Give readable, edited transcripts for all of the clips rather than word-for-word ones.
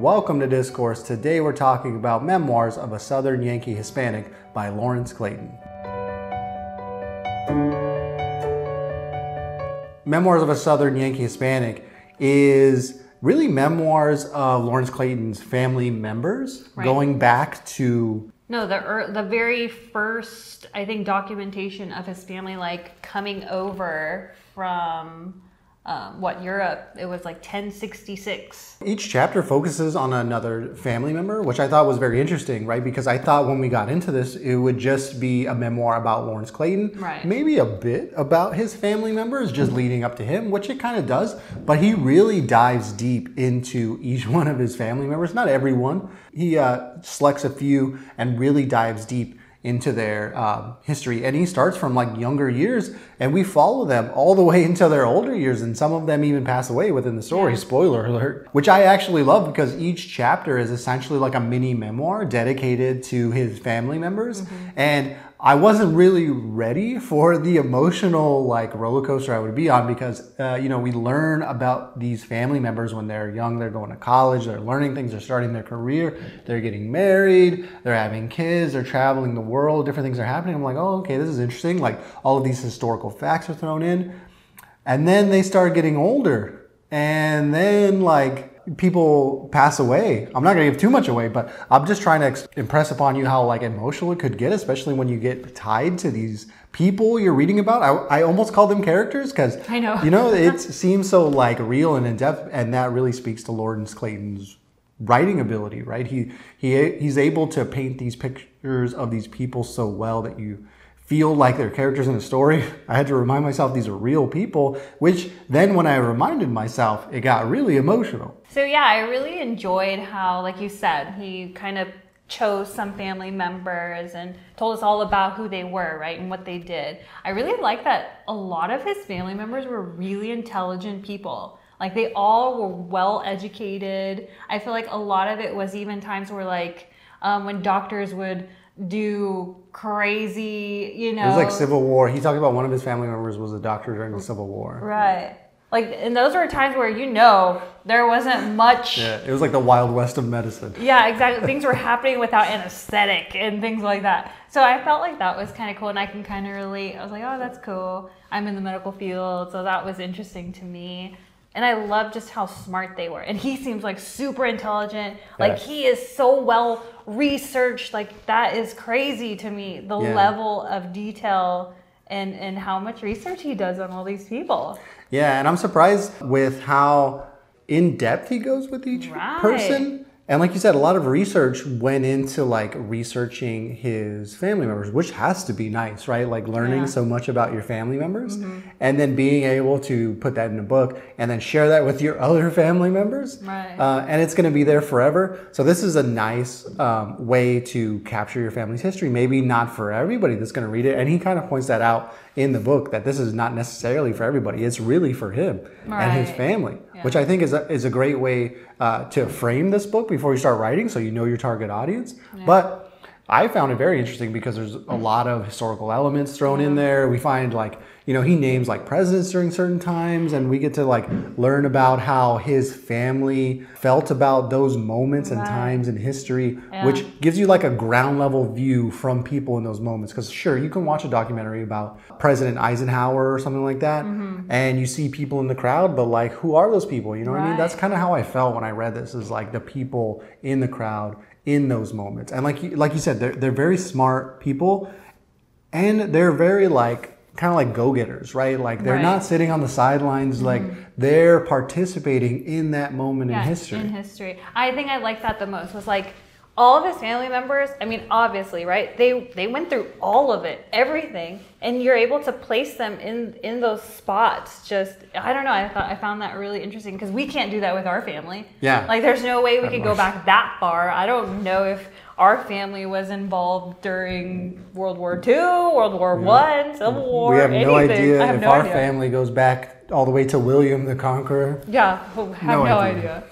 Welcome to Discourse. Today we're talking about Memoirs of a Southern Yankee Hispanic by Lawrence Clayton. Memoirs of a Southern Yankee Hispanic is really memoirs of Lawrence Clayton's family members, going back to... No, the very first, I think, documentation of his family, like, coming over from... Europe. It was like 1066. Each chapter focuses on another family member, which I thought was very interesting, right? Because I thought when we got into this, it would just be a memoir about Lawrence Clayton. Right. Maybe a bit about his family members, just leading up to him, which it kind of does. But he really dives deep into each one of his family members. Not everyone. He selects a few and really dives deep into their history, and he starts from like younger years, and we follow them all the way into their older years, and some of them even pass away within the story. Spoiler alert. Which I actually love, because each chapter is essentially like a mini memoir dedicated to his family members. And I wasn't really ready for the emotional like roller coaster I would be on, because we learn about these family members when they're young. They're going to college, they're learning things, they're starting their career, they're getting married, they're having kids, they're traveling the world, different things are happening. I'm like, oh, okay, this is interesting. Like, all of these historical facts are thrown in. And then they start getting older, and then like people pass away. I'm not gonna give too much away, but I'm just trying to impress upon you how like emotional it could get, especially when you get tied to these people you're reading about. I almost call them characters, because I know, it seems so like real and in depth, and that really speaks to Lawrence Clayton's writing ability, right? He's able to paint these pictures of these people so well that you feel like they're characters in a story. I had to remind myself these are real people, which then when I reminded myself, it got really emotional. So yeah, I really enjoyed how, like you said, he kind of chose some family members and told us all about who they were, right, and what they did. I really like that a lot of his family members were really intelligent people. Like, they all were well educated. I feel like a lot of it was even times where like when doctors would do crazy, It was like Civil War. He talked about one of his family members was a doctor during the Civil War. Right. Like, and those were times where, there wasn't much. Yeah, it was like the Wild West of medicine. Yeah, exactly. Things were happening without anesthetic and things like that. So I felt like that was kind of cool, and I can kind of relate. I was like, oh, that's cool. I'm in the medical field, so that was interesting to me. And I love just how smart they were. And he seems like super intelligent. Like, he is so well researched. Like, that is crazy to me, the level of detail and how much research he does on all these people. Yeah, and I'm surprised with how in-depth he goes with each person. And like you said, a lot of research went into like researching his family members, which has to be nice, right? Like learning so much about your family members and then being able to put that in a book and then share that with your other family members. Right. And it's going to be there forever. So this is a nice way to capture your family's history. Maybe not for everybody that's going to read it. And he kind of points that out in the book, that this is not necessarily for everybody. It's really for him and his family, which I think is a great way to frame this book before you start writing, so you know your target audience. But I found it very interesting because there's a lot of historical elements thrown in there. We find like, he names like presidents during certain times, and we get to like learn about how his family felt about those moments and times in history, which gives you like a ground level view from people in those moments. Because sure, you can watch a documentary about President Eisenhower or something like that, and you see people in the crowd, but like, who are those people? You know what I mean? That's kind of how I felt when I read this, is like the people in the crowd in those moments. And like you said, they're very smart people, and they're very like kind of like go-getters, right? Like they're not sitting on the sidelines, like they're participating in that moment in history. In history. I think I like that the most, was like all of his family members, I mean, obviously, right? They went through all of it, everything, and you're able to place them in those spots. Just, I don't know, I found that really interesting, because we can't do that with our family. Yeah. Like, there's no way we could go back that far. I don't know if our family was involved during World War II, World War I, Civil War, we have no anything. idea if our family goes back all the way to William the Conqueror. Yeah, I have no idea.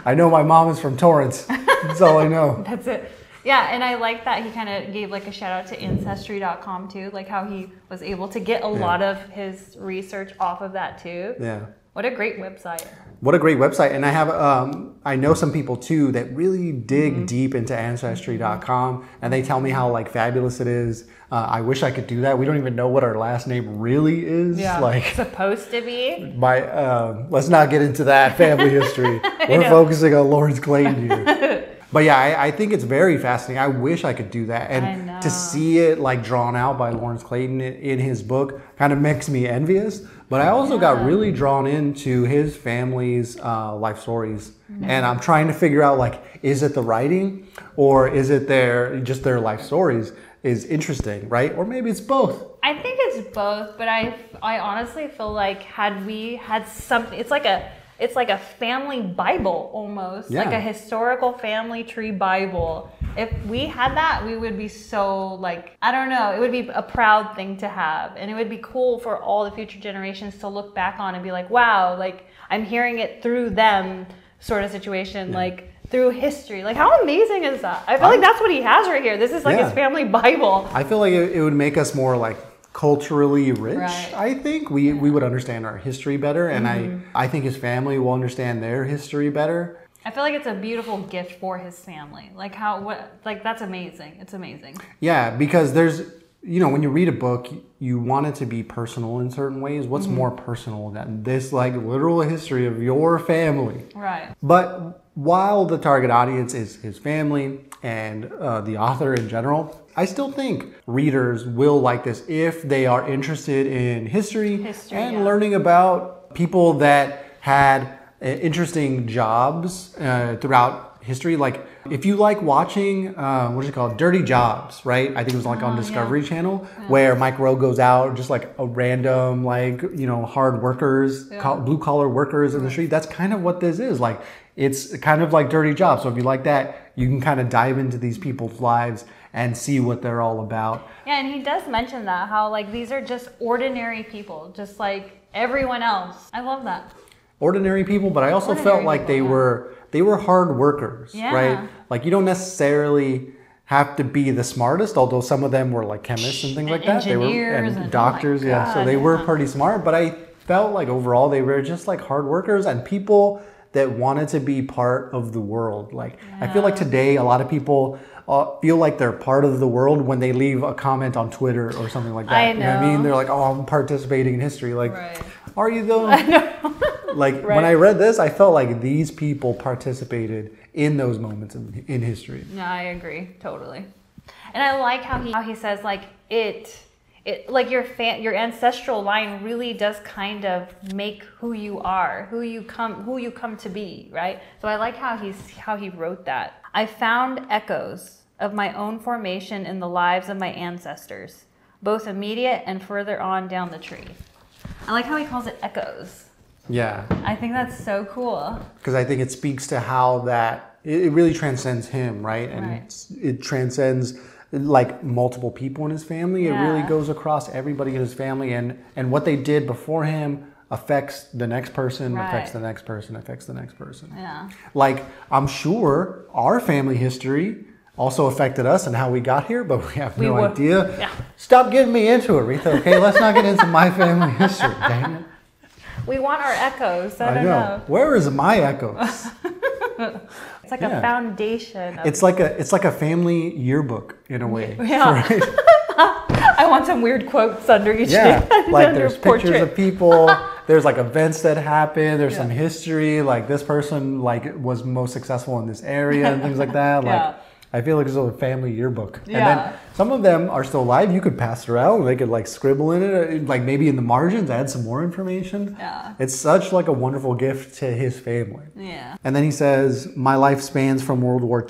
I know my mom is from Torrance. That's all I know. That's it. Yeah, and I like that he kind of gave like a shout out to Ancestry.com too, like how he was able to get a lot of his research off of that too. Yeah. What a great website. What a great website. And I have, I know some people too that really dig deep into Ancestry.com, and they tell me how like fabulous it is. I wish I could do that. We don't even know what our last name really is. Yeah, like supposed to be. Let's not get into that family history. We're focusing on Lawrence Clayton here. But yeah, I think it's very fascinating. I wish I could do that. And to see it like drawn out by Lawrence Clayton in his book kind of makes me envious. But I also got really drawn into his family's life stories. And I'm trying to figure out, like, is it the writing or is it just their life stories is interesting, right? Or maybe it's both. I think it's both, but I honestly feel like had we had something, it's like a family Bible almost, like a historical family tree Bible. If we had that, we would be so like, I don't know, it would be a proud thing to have. And it would be cool for all the future generations to look back on and be like, wow, like I'm hearing it through them sort of situation, like through history. Like how amazing is that? I feel like that's what he has right here. This is like his family Bible. I feel like it would make us more like culturally rich. Right. I think we would understand our history better, and I think his family will understand their history better. I feel like it's a beautiful gift for his family. Like that's amazing. It's amazing. Yeah, because there's, when you read a book, you want it to be personal in certain ways. What's more personal than this like literal history of your family? Right. But while the target audience is his family and the author in general, I still think readers will like this if they are interested in history and learning about people that had interesting jobs throughout history. Like if you like watching, Dirty Jobs, right? I think it was like on Discovery Channel where Mike Rowe goes out, just like a random, like, hard workers, blue collar workers in the street. That's kind of what this is. Like, it's kind of like Dirty Jobs. So if you like that, you can kind of dive into these people's lives and see what they're all about. Yeah, and he does mention that, how like these are just ordinary people, just like everyone else. I love that. Ordinary people, but I also felt like they were hard workers, right? Like you don't necessarily have to be the smartest, although some of them were like chemists and things like that. They were and doctors, so they were pretty smart, but I felt like overall they were just like hard workers and people that wanted to be part of the world. Like I feel like today a lot of people feel like they're part of the world when they leave a comment on Twitter or something like that. I know. You know what I mean? They're like, oh, I'm participating in history. Like, are you though? I know. Like when I read this, I felt like these people participated in those moments in history. No, I agree totally. And I like how he says like it like your ancestral line really does kind of make who you are, who you come to be, right? So I like how he wrote that. I found echoes of my own formation in the lives of my ancestors, both immediate and further on down the tree. I like how he calls it echoes. Yeah. I think that's so cool. Because I think it speaks to how it really transcends him, right? And it transcends like multiple people in his family. It really goes across everybody in his family, and what they did before him affects the next person, affects the next person, affects the next person. Yeah. Like I'm sure our family history also affected us and how we got here, but we have no idea. Yeah. Stop getting me into it, Retha. Okay, let's not get into my family history. Dang it. We want our echoes. I don't know. Where is my echoes? It's like a foundation. It's like a family yearbook in a way. Yeah. Right? I want some weird quotes under each like there's pictures of people. There's like events that happen. There's some history. Like this person like was most successful in this area and things like that. Like I feel like it's a family yearbook. And then some of them are still alive. You could pass it around. They could like scribble in it, like maybe in the margins, add some more information. Yeah. It's such like a wonderful gift to his family. Yeah. And then he says, my life spans from World War II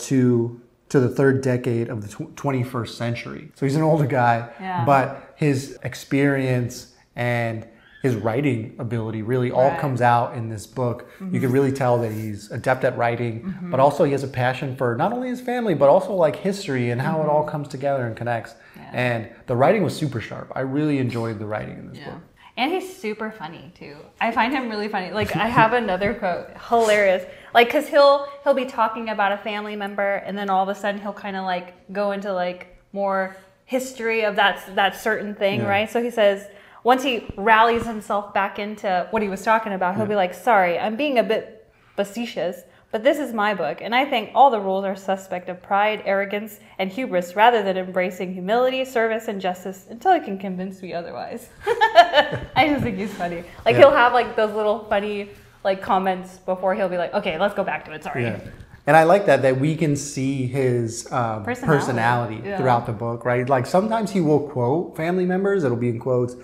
to the third decade of the 21st century. So he's an older guy, but his experience and his writing ability really all comes out in this book. You can really tell that he's adept at writing, but also he has a passion for not only his family, but also like history and how it all comes together and connects. And the writing was super sharp. I really enjoyed the writing in this book. And he's super funny too. I find him really funny. Like I have another quote, hilarious. Like, cause he'll be talking about a family member, and then all of a sudden he'll kind of like go into like more history of that certain thing, right? So he says, once he rallies himself back into what he was talking about, he'll be like, sorry, I'm being a bit facetious, but this is my book, and I think all the rules are suspect of pride, arrogance, and hubris rather than embracing humility, service, and justice until he can convince me otherwise. I just think he's funny. Like, he'll have, like, those little funny, like, comments before he'll be like, okay, let's go back to it, sorry. Yeah. And I like that we can see his personality throughout the book, right? Like, sometimes he will quote family members, it'll be in quotes,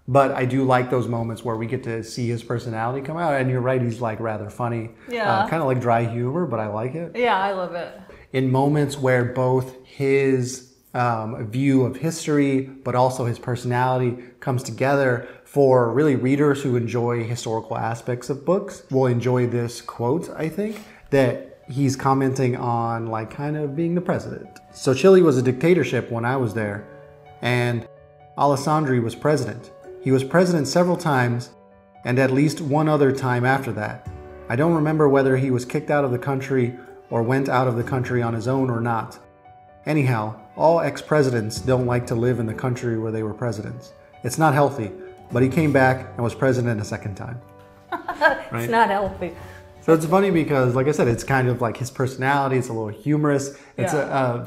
but I do like those moments where we get to see his personality come out. And you're right, he's like rather funny. Yeah. Kind of like dry humor, but I like it. Yeah, I love it. In moments where both his view of history, but also his personality comes together, for really readers who enjoy historical aspects of books will enjoy this quote, I think, that he's commenting on, like, kind of being the president. So Chile was a dictatorship when I was there, and Alessandri was president. He was president several times, and at least one other time after that. I don't remember whether he was kicked out of the country or went out of the country on his own or not. Anyhow, all ex-presidents don't like to live in the country where they were presidents. It's not healthy, but he came back and was president a second time. Right? It's not healthy. So it's funny because, like I said, it's kind of like his personality. It's a little humorous. It's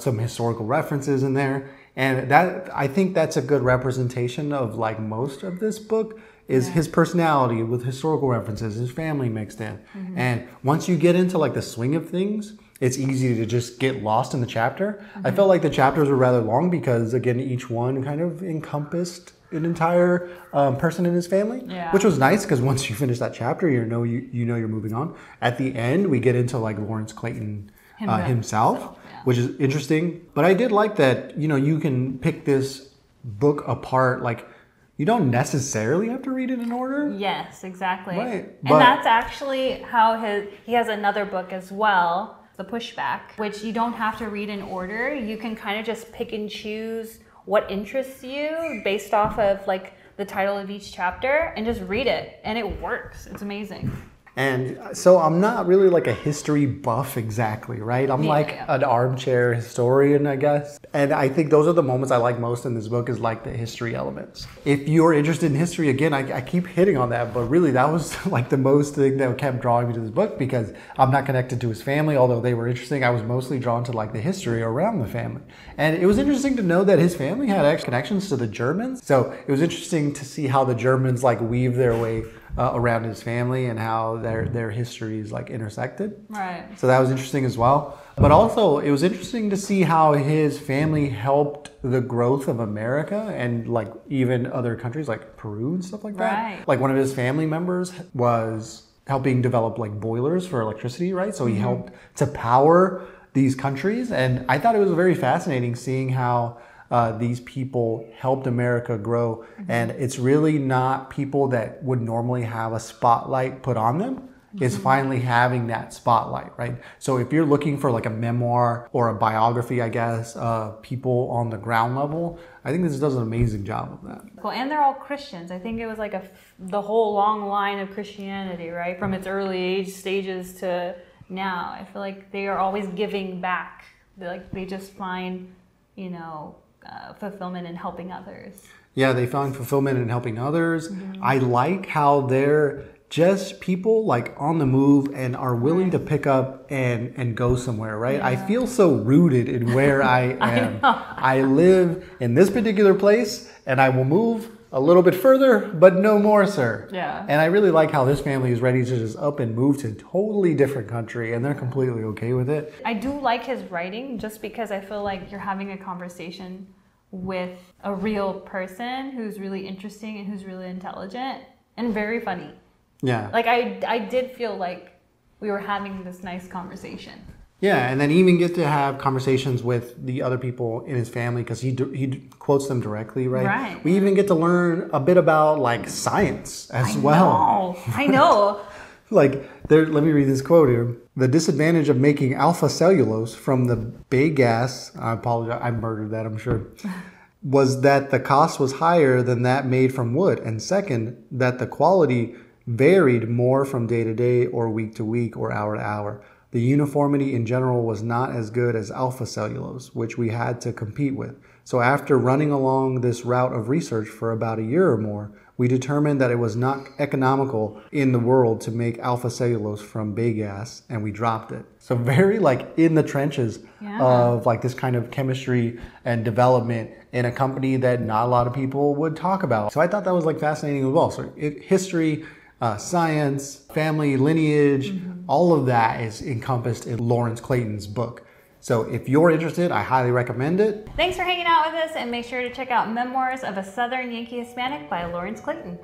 some historical references in there. And that, I think that's a good representation of, like, most of this book is his personality with historical references, his family mixed in. Mm-hmm. And once you get into, like, the swing of things, it's easy to just get lost in the chapter. Mm-hmm. I felt like the chapters were rather long because, again, each one kind of encompassed an entire person in his family, which was nice because once you finish that chapter, you know you're moving on. At the end, we get into, like, Lawrence Clayton himself. Which is interesting. But I did like that, you can pick this book apart. Like, you don't necessarily have to read it in order. Yes, exactly. Right. And that's actually how he has another book as well, The Pushback, which you don't have to read in order. You can kind of just pick and choose what interests you based off of, like, the title of each chapter and just read it. And it works. It's amazing. And so I'm not really like a history buff exactly, right? I'm an armchair historian, I guess. And I think those are the moments I like most in this book is, like, the history elements. If you're interested in history, again, I keep hitting on that, but really that was, like, the most thing that kept drawing me to this book because I'm not connected to his family, although they were interesting. I was mostly drawn to, like, the history around the family. And it was interesting to know that his family had connections to the Germans. So it was interesting to see how the Germans, like, weave their way around his family and how their histories, like, intersected. Right. So that was interesting as well. But also, it was interesting to see how his family helped the growth of America and, like, even other countries like Peru and stuff like that. Right. Like, one of his family members was helping develop, like, boilers for electricity, right? So he helped to power these countries. And I thought it was very fascinating seeing how these people helped America grow. And it's really not people that would normally have a spotlight put on them. It's finally having that spotlight, right? So if you're looking for, like, a memoir or a biography, I guess, of people on the ground level, I think this does an amazing job of that. Well, and they're all Christians. I think it was like the whole long line of Christianity, right? From its early age stages to now. I feel like they are always giving back. They just find, fulfillment in helping others. Yeah, they find fulfillment in helping others. I like how they're just people, like, on the move and are willing to pick up and go somewhere, right? Yeah. I feel so rooted in where I am. I live in this particular place and I will move a little bit further, but no more, sir. Yeah. And I really like how this family is ready to just up and move to a totally different country and they're completely okay with it. I do like his writing just because I feel like you're having a conversation with a real person who's really interesting and who's really intelligent and very funny. Yeah. Like, I did feel like we were having this nice conversation. Yeah, and then even get to have conversations with the other people in his family because he quotes them directly, right? Right. We even get to learn a bit about, like, science as well. I know. Like, let me read this quote here. The disadvantage of making alpha cellulose from the bagasse, I apologize, I murdered that, I'm sure, was that the cost was higher than that made from wood. And second, that the quality varied more from day to day or week to week or hour to hour. The uniformity in general was not as good as alpha cellulose, which we had to compete with. So after running along this route of research for about a year or more, we determined that it was not economical in the world to make alpha cellulose from bagasse, and we dropped it. So very like in the trenches of like this kind of chemistry and development in a company that not a lot of people would talk about. So I thought that was like fascinating as well. So history, science, family lineage, all of that is encompassed in Lawrence Clayton's book. So if you're interested, I highly recommend it. Thanks for hanging out with us, and make sure to check out Memoirs of a Southern Yankee Hispanic by Lawrence Clayton.